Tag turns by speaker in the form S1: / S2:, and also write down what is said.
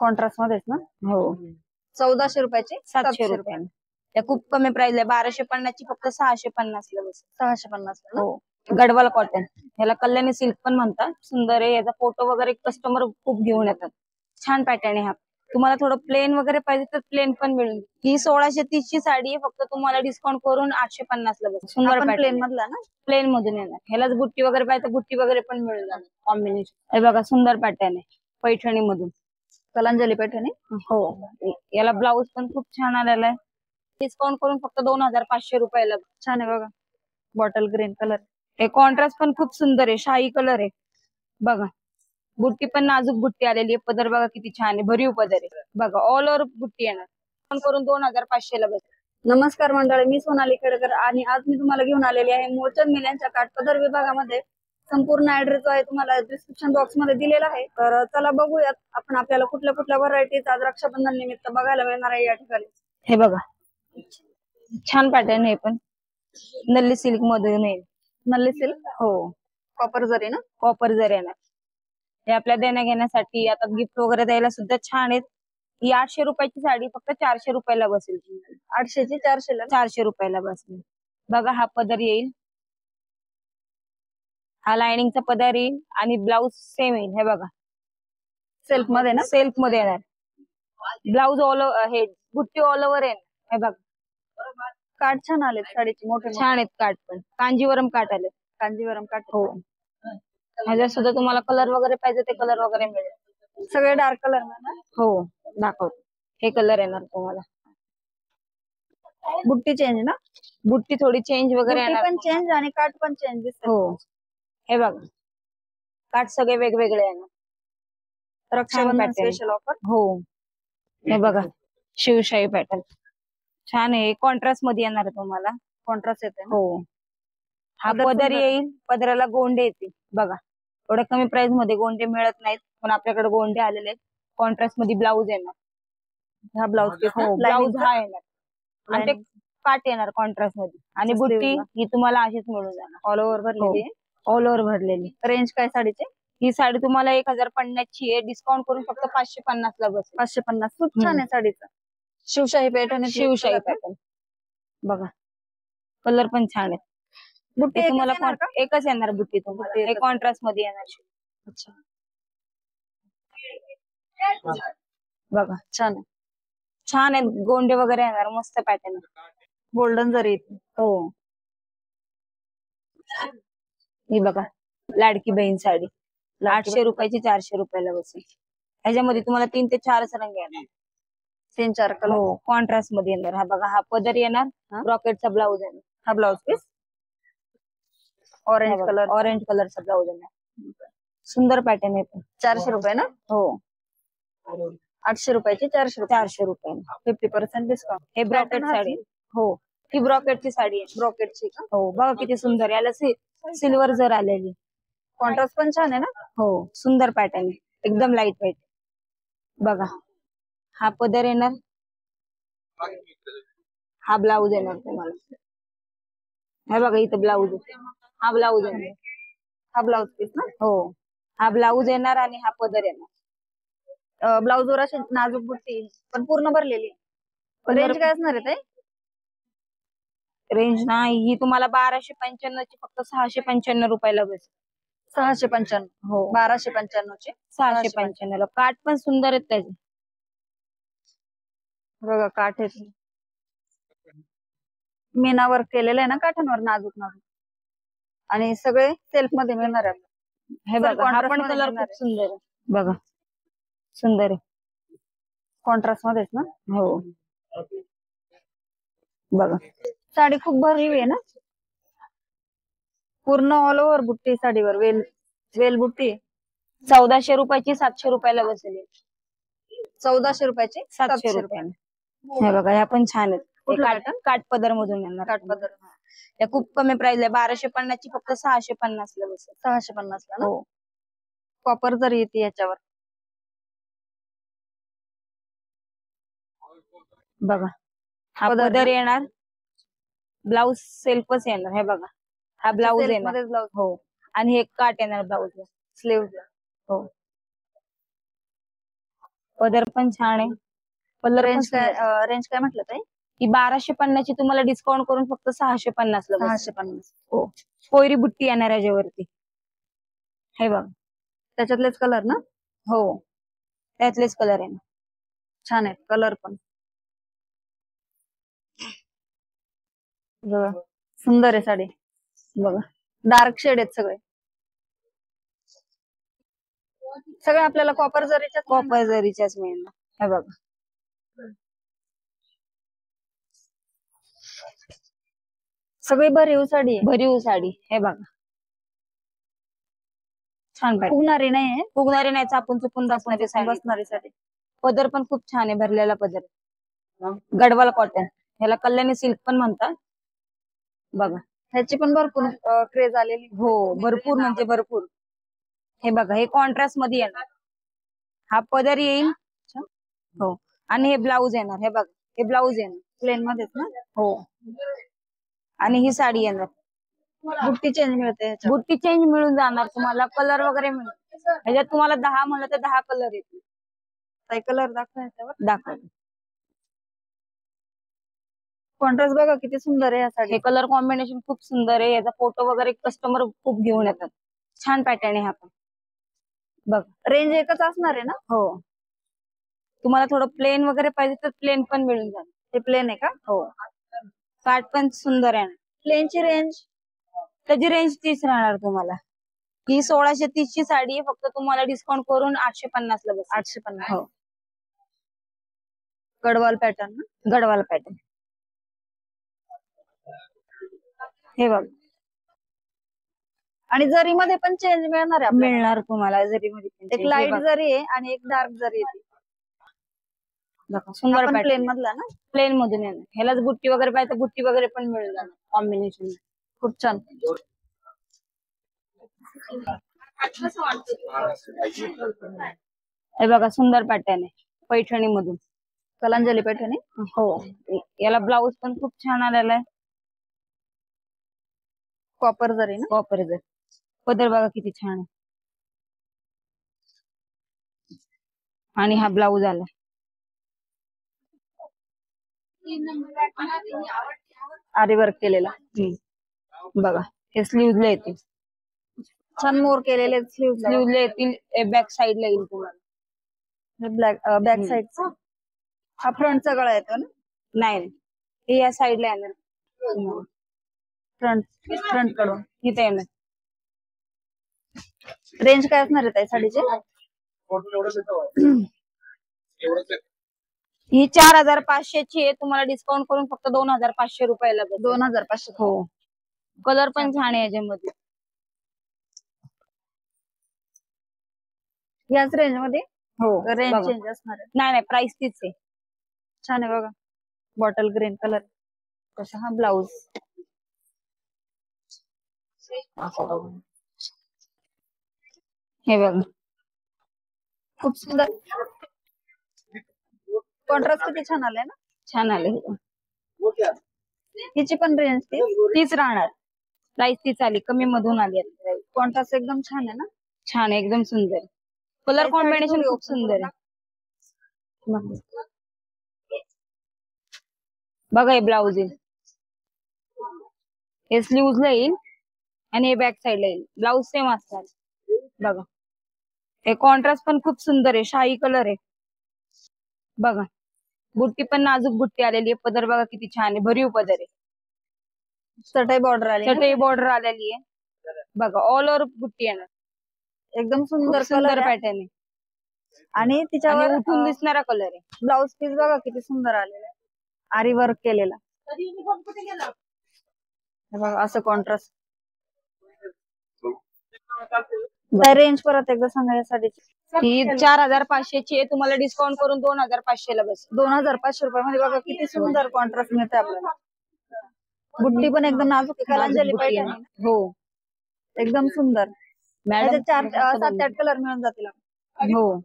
S1: Contrast मध्येच ना?
S2: हो
S1: 1400 रुपयाची
S2: 700 रुपयाने. त्या खूप कमी प्राइस आहे. 1250 ची फक्त 650 ला बस.
S1: 650 ला ना?
S2: हो गडवाल कॉटन, ह्याला कल्याणी सिल्क पण म्हणतात. सुंदर आहे. याचा फोटो वगैरे कस्टमर खूप घेऊन येतात. छान पॅटर्न आहे हा. तुम्हाला थोडं प्लेन वगैरे पाहिजे तर प्लेन पण मिळेल. ही 1630 ची साडी आहे. फक्त तुम्हाला डिस्काउंट करून 850 ला बस. सुंदर
S1: प्लेन
S2: पॅटर्न
S1: मधला ना?
S2: प्लेन मधून येणार. ह्यालाच बुट्टी वगैरे पाहिजे तर बुट्टी वगैरे पण मिळून जाणार कॉम्बिनेशन. हे बघा सुंदर पॅटर्न आहे पैठणी मधून.
S1: कलांजली पैठणी.
S2: हो याला ब्लाऊज पण खूप छान आलेला आहे. डिस्काउंट करून फक्त 2500 रुपयाला.
S1: छान आहे बघा, बॉटल ग्रीन कलर.
S2: हे कॉन्ट्रास्ट पण खूप सुंदर आहे. शाही कलर आहे बघा. बुट्टी पण नाजूक बुट्टी आलेली आहे. पदर बघा किती छान आहे. भरीव पदर आहे बघा. ऑल ओव्हर बुट्टी येणार. डिस्काउंट करून 2500 ला बस.
S1: नमस्कार मंडळी, मी सोनाली खेडकर आणि आज मी तुम्हाला घेऊन आलेली आहे मूळचंद मिल काठपदर विभागामध्ये. संपूर्ण ऍड्रेस जो आहे तुम्हाला डिस्क्रिप्शन बॉक्स मध्ये दिलेला आहे. तर चला बघूयात आपण आपल्याला कुठल्या कुठल्या व्हरायटीज आज रक्षाबंधन निमित्त बघायला मिळणार आहे या ठिकाणी.
S2: हे बघा छान पॅटर्न आहे. पण नल्ली सिल्क मधून येईल.
S1: नल्ली सिल्क.
S2: हो
S1: कॉपर जरी ना?
S2: कॉपर जरी येणार. हे आपल्या देण्या घेण्यासाठी आता गिफ्ट वगैरे द्यायला सुद्धा छान आहेत. ही 800 रुपयाची साडी फक्त 400 रुपयाला बसेल.
S1: 800 ची 400 ला?
S2: 400 रुपयाला बसेल. बघा हा पदर येईल. हा लाइनिंगचा पदर येईल आणि ब्लाऊज सेम येईल. हे बघा
S1: सेल्फ मध्ये ना?
S2: सेल्फ मध्ये येणार. ब्लाऊज ऑल हे बुट्टी ऑल ओव्हर येणार. हे बघा
S1: काठ छान आले साडीचे, मोठे
S2: छान आहेत काठ. पण कांजीवरम काठ आले.
S1: कांजीवरम काठ.
S2: हो ह्याच्यात सुद्धा तुम्हाला कलर वगैरे पाहिजे ते कलर वगैरे मिळेल.
S1: सगळे डार्क कलर ना?
S2: हो दाखवतो. हे कलर येणार तुम्हाला.
S1: बुट्टी चेंज ना?
S2: बुट्टी थोडी चेंज वगैरे येणार.
S1: पण चेंज आणि काठ पण चेंज दिसते.
S2: हो हे बघा काठ सगळे वेगवेगळे येणार.
S1: Rakshabandhan special offer.
S2: हो हे बघा शिवशाही पॅटर्न छान आहे. कॉन्ट्रास्ट मध्ये येणार आहे तुम्हाला.
S1: कॉन्ट्रास्ट येते.
S2: हो हा पदर येईल. पदराला गोंडे येतील बघा. थोड्या कमी प्राइस मध्ये गोंडे मिळत नाहीत पण आपल्याकडे गोंडे आलेले आहेत. कॉन्ट्रास्ट मध्ये ब्लाऊज येणार.
S1: हा ब्लाऊज पीस.
S2: हो ब्लाऊज हा येणार आणि ते काट येणार कॉन्ट्रास्ट मध्ये. आणि बुट्टी ही तुम्हाला अशीच मिळून जाणार.
S1: ऑल ओव्हर भरलेली.
S2: ऑल ओव्हर भरलेली.
S1: रेंज काय साडीची?
S2: ही साडी तुम्हाला 1050 ची आहे. डिस्काउंट करून फक्त 550 ला बस.
S1: 550. खूप छान आहे साडीचं. शिवशाही पॅटर्न.
S2: शिवशाही पॅटर्न बघा. कलर पण छान आहे. बुट्टी तुम्हाला एकच येणार. बुट्टी तुम्हाला हे कॉन्ट्रास्ट मध्ये येणार.
S1: अच्छा
S2: बघा
S1: छान आहे.
S2: छान आहे. गोंडे वगैरे येणार. मस्त पॅटर्न.
S1: गोल्डन जरी.
S2: हो ही बघा लाडकी बहीण साडी 800 रुपयाची 400 रुपयाला बसेल. ह्याच्यामध्ये तुम्हाला 3 ते 4 रंग येणार.
S1: 3-4 कलर.
S2: हो कॉन्ट्रास्ट मध्ये येणार. हा बघा हा पदर येणार. ब्रॉकेटचा ब्लाऊज येणार.
S1: हा blouse piece orange colour.
S2: Orange कलरचा ब्लाऊज येणार. सुंदर पॅटर्न आहे.
S1: 400 रुपये ना?
S2: हो
S1: 800 रुपयाची 400
S2: रुपये.
S1: 50% डिस्काउंट.
S2: हे ब्रॉकेट साडी. हो ही ब्रॉकेटची साडी आहे.
S1: ब्रॉकेटची का?
S2: हो बघा किती सुंदर. याला सिल्वर जर आलेली.
S1: कॉन्ट्रास्ट पण छान आहे ना?
S2: हो सुंदर पॅटर्न आहे. एकदम लाईट वेट. बघा हा पदर येणार. हा ब्लाऊज येणार तुम्हाला. हे बघा इथं ब्लाऊज. हा ब्लाऊज येणार.
S1: हा ब्लाऊज पीस ना?
S2: हो हा ब्लाऊज येणार आणि हा पदर येणार.
S1: ब्लाऊज वर अशी नाजूक बुट्टी पण पूर्ण भरलेली. रेंज काय असणार आहे?
S2: रेंज नाही. ही तुम्हाला 1295 ची फक्त 695 रुपयाला बसेल.
S1: 695.
S2: हो
S1: 1295 ची
S2: 695 ला. काठ पण सुंदर आहेत त्याचे
S1: बघा. काठ आहे मीना वर्क केलेलं आहे ना काठांवर, नाजूक नाजूक. आणि सगळे सेल्फ मध्ये मिळणार आहे.
S2: हे बघा हा पण कलर खूप सुंदर आहे. बघा सुंदर आहे.
S1: कॉन्ट्रास्ट मध्येच ना?
S2: हो बघा
S1: साडी खूप भरीव आहे ना? पूर्ण ऑल ओव्हर बुट्टी साडीवर. वेल बुट्टी.
S2: 1400 रुपयाची 700 रुपयाला बसेल.
S1: 1400 रुपयाची
S2: 700 रुपयाला. हे बघा ह्या पण छान आहेत. काठ पदर मधून येणार.
S1: काठ पदर.
S2: या खूप कमी प्राइस आहे. 1250 ची फक्त 650 ला बसेल.
S1: 650 ला ना?
S2: हो
S1: कॉपर जरी येते याच्यावर.
S2: बघा हा पदर येणार. ब्लाऊज सेल्फच येणार. हे बघा हा ब्लाऊज येणार. हो आणि हे काट येणार ब्लाऊज स्लीव्ह. हो पदर पण छान आहे. कलर
S1: रेंज काय म्हटलं ताई?
S2: ही 1250 ची तुम्हाला डिस्काउंट करून फक्त 650 ला बसेल.
S1: 650.
S2: हो, कोयरी बुट्टी येणार याच्यावरती. हे बघ,
S1: त्याच्यातलेच कलर ना?
S2: हो, त्यातलेच कलर आहे.
S1: छान आहे कलर पण. बघा, सुंदर आहे साडी. बघा, डार्क शेड आहेत सगळे. सगळे आपल्याला कॉपर
S2: जरीच्याच मिळणार. हे बघा,
S1: सगळी भरीव साडी आहे.
S2: भरीव साडी. हे बघा, छान पाहिजे.
S1: फुगणारी नाही,
S2: फुगणारी नाही, चापून चुपून बसणारी साडी. पदर पण खूप छान आहे, भरलेला पदर. गडवाल कॉटन, ह्याला कल्याणी सिल्क पण म्हणतात. बघा,
S1: ह्याची पण भरपूर क्रेज आलेली.
S2: हो, भरपूर म्हणजे भरपूर. हे बघा, हे कॉन्ट्रास्ट मध्ये येणार. हा पदर येईल. हो, आणि हे ब्लाऊज येणार. हे बघा, हे ब्लाऊज येणार
S1: प्लेन मध्येच ना?
S2: हो, आणि ही साडी येणार.
S1: बुट्टी चेंज मिळते.
S2: बुट्टी चेंज मिळून जाणार तुम्हाला. कलर वगैरे मिळेल ह्याच्यात. तुम्हाला 10 म्हणलं तर 10 कलर येतील.
S1: काही कलर दाखवा. कॉन्ट्रास्ट बघा किती सुंदर आहे.
S2: हे कलर कॉम्बिनेशन खूप सुंदर आहे. याचा फोटो वगैरे कस्टमर खूप घेऊन येतात. छान पॅटर्न आहे हा पण. बघ,
S1: रेंज एकच असणार आहे ना?
S2: हो, तुम्हाला थोडं प्लेन वगैरे पाहिजे तर प्लेन पण मिळून जाईल.
S1: हे प्लेन आहे का?
S2: हो, काट पण सुंदर आहे.
S1: प्लेनची रेंज,
S2: त्याची रेंज 30 राहणार तुम्हाला. ही 1630 ची साडी आहे. फक्त तुम्हाला डिस्काउंट करून 850 ला बस.
S1: 850.
S2: हो,
S1: गडवाल पॅटर्न ना?
S2: गडवाल पॅटर्न. हे बघ,
S1: आणि जरी मध्ये पण चेंज मिळणार आहे.
S2: मिळणार तुम्हाला जरी मध्ये.
S1: एक लाईट जरी आहे आणि एक डार्क जरी आहे.
S2: सुंदर
S1: पण प्लेन मधला ना?
S2: प्लेन मधून येणार. ह्यालाच बुट्टी वगैरे पाहिजे, बुट्टी वगैरे पण मिळून जाणार कॉम्बिनेशन.
S1: खूप छान.
S2: हे बघा, सुंदर पॅटर्न आहे पैठणी मधून.
S1: कलांजली पैठणी.
S2: हो, याला ब्लाऊज पण खूप छान आलेला आहे.
S1: कॉपर जरी ना?
S2: कॉपर जरी. पदर बघा किती छान आहे. आणि हा ब्लाऊज आला.
S1: आरी वर्क केलेला.
S2: बघा, हे स्लीव्हजला येतील.
S1: छान मोर केलेले
S2: स्लीव्हजला येतील. बॅक साईडला येईल तुम्हाला.
S1: बॅक साईडचा. हा फ्रंटचा गळा येतो ना?
S2: नाही, हे या साईडला येणार.
S1: फ्रंट कडून
S2: इथे येणार.
S1: रेंज काय असणार आहे ताई साडीची?
S2: ही 4500 ची आहे. तुम्हाला डिस्काउंट करून फक्त 2500 रुपयाला.
S1: 2500.
S2: हो, कलर पण छान आहे याच्यामध्ये.
S1: याच रेंज मध्ये?
S2: हो,
S1: रेंज चेंज असणार आहे?
S2: नाही, प्राइस तीच आहे.
S1: छान आहे बघा, बॉटल ग्रीन कलर. तसा हा ब्लाऊज.
S2: हे बघा,
S1: खूप सुंदर. कॉन्ट्रास्ट किती छान आलाय ना?
S2: छान आले.
S1: हिची पण रेंज
S2: तीच राहणार. प्राइस तीच आली, कमी मधून आली.
S1: कॉन्ट्रास्ट एकदम छान आहे ना?
S2: छान, एकदम सुंदर. कलर कॉम्बिनेशन खूप सुंदर आहे. बघा, हे ब्लाऊज येईल. हे स्लीव्हजला येईल आणि हे बॅक साईडला येईल. ब्लाऊज सेम असणार. बघा, हे कॉन्ट्रास्ट पण खूप सुंदर आहे. शाही कलर आहे. बघा, बुट्टी पण नाजूक बुट्टी आलेली आहे. पदर बघा किती छान आहे, भरीव पदर आहे.
S1: चटई बॉर्डर
S2: आलेली आहे. बघा, ऑल ओव्हर बुट्टी येणार.
S1: एकदम सुंदर
S2: पॅटर्न आहे.
S1: आणि तिच्यावर
S2: उठून दिसणारा कलर आहे.
S1: ब्लाऊज पीस बघा किती सुंदर आलेला आहे, आरी वर्क केलेला. बघा, असं कॉन्ट्रास्ट. रेंज परत एकदा सांगा या साडीची.
S2: ही 4500 ची आहे. तुम्हाला डिस्काउंट करून 2500 ला बस.
S1: 2500 रुपयामध्ये बघा किती सुंदर कॉन्ट्रास्ट मिळते आपल्याला. बुट्टी पण एकदम नाजूक आहे. कलांजली पैठणी.
S2: हो,
S1: एकदम सुंदर. 7-8 कलर मिळून जातील.
S2: हो.